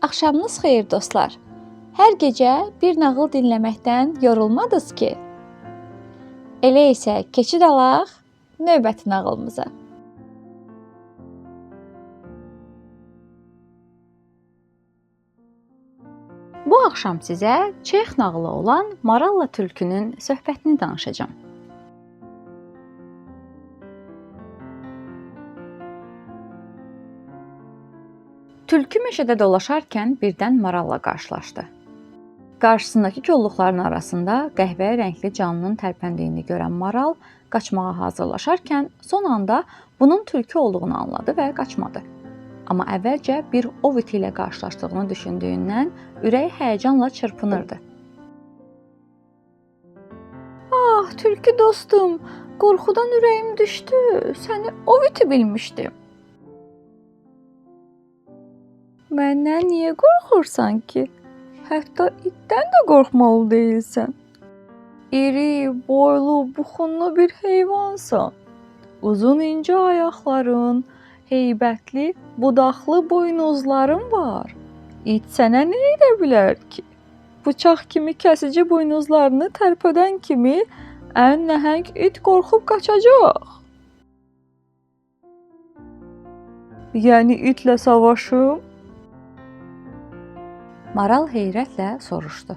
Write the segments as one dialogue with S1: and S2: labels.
S1: Axşamınız xeyir dostlar. Hər gecə bir nağıl dinləməkdən yorulmadınız ki? Elə isə keçid alaq növbəti nağılımıza. Bu axşam sizə Çex nağılı olan Maralla Tülkünün söhbətini danışacağam. Tülkü meşədə dolaşarkən birdən maralla qarşılaşdı. Qarşısındakı kolluqların arasında qəhvəyi rəngli canlının tərpəndiyini görən maral qaçmağa hazırlaşarkən son anda bunun tülkü olduğunu anladı və qaçmadı. Amma əvvəlcə bir ov iti ilə qarşılaşdığını düşündüyündən ürəyi həyəcanla çırpınırdı. "Ah, tülkü dostum, qorxudan ürəyim düşdü. Səni ov iti bilmişdim." "Məndən niyə qorxursan ki? Hətta itdən də qorxmalı deyilsən. İri, boylu, buxunlu bir heyvansan. Uzun incə ayaqların, heybətli, budaqlı buynuzların var. İt sənə nə edə bilər ki? Bıçaq kimi kəsici buynuzlarını tərpədən kimi ən nəhəng it qorxub qaçacaq." "Yəni itlə savaşım?" Maral heyrətlə soruşdu.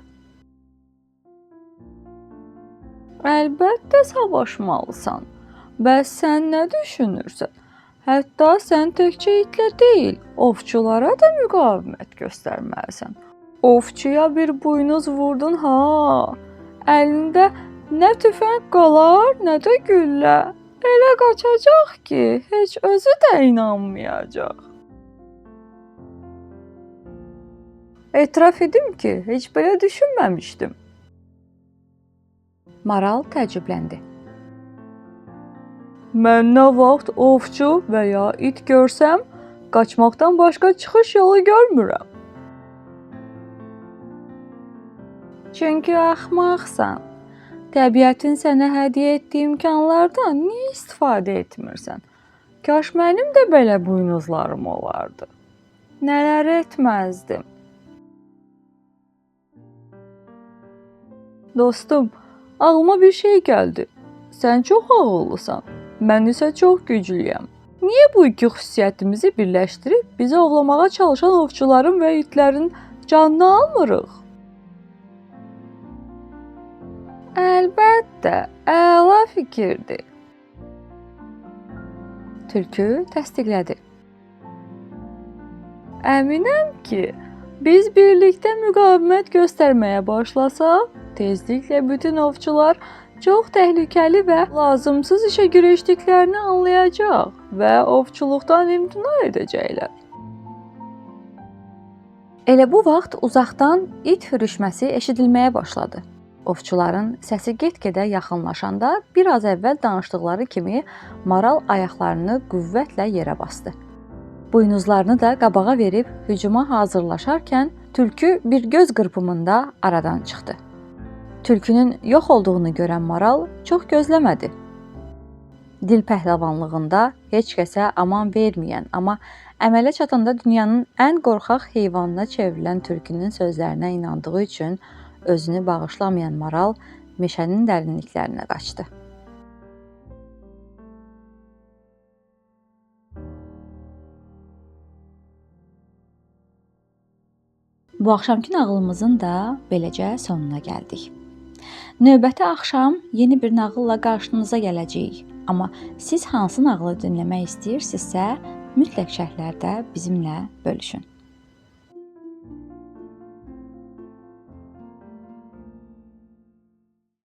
S1: "Əlbəttə savaşmalısan. Bəs sən nə düşünürsən? Hətta sən təkcə itlə deyil, ovçulara da müqavimət göstərməlisən. Ovçuya bir buynuz vurdun ha, əlində nə tüfəng qalar, nə də güllə. Elə qaçacaq ki, heç özü də inanmayacaq." "Etiraf edim ki, heç belə düşünməmişdim." Maral təəccübləndi. "Mən nə vaxt ovçu və ya it görsəm, qaçmaqdan başqa çıxış yolu görmürəm." "Çünki axmaqsan. Təbiətin sənə hədiyyə etdiyi imkanlardan niyə istifadə etmirsən? Kaş mənim də belə buynuzlarım olardı. Nələr etməzdim." "Dostum, ağlıma bir şey gəldi. Sən çox ağıllısan, mən isə çox güclüyəm. Niyə bu iki xüsusiyyətimizi birləşdirib bizi ovlamağa çalışan ovçuların və itlərin canını almırıq?" "Əlbəttə, əla fikirdir." Tülkü təsdiqlədi. "Əminəm ki, biz birlikdə müqavimət göstərməyə başlasaq, tezliklə bütün ovçular çox təhlükəli və lazımsız işə girişdiklərini anlayacaq və ovçuluqdan imtina edəcəklər." Elə bu vaxt uzaqdan it hürüşməsi eşidilməyə başladı. Ovçuların səsi get-gedə yaxınlaşanda bir az əvvəl danışdıqları kimi maral ayaqlarını qüvvətlə yerə basdı. Buynuzlarını da qabağa verib hücuma hazırlaşarkən tülkü bir göz qırpımında aradan çıxdı. Tülkünün yox olduğunu görən maral çox gözləmədi. Dil pəhləvanlığında heç kəsə aman verməyən, amma əmələ çatanda dünyanın ən qorxaq heyvanına çevrilən tülkünün sözlərinə inandığı üçün özünü bağışlamayan maral meşənin dərinliklərinə qaçdı. Bu axşamki nağılımızın da beləcə sonuna gəldik. Növbəti axşam yeni bir nağılla qarşınıza gələcəyik. Amma siz hansı nağılı dinləmək istəyirsinizsə, mütləq şərhlərdə bizimlə bölüşün.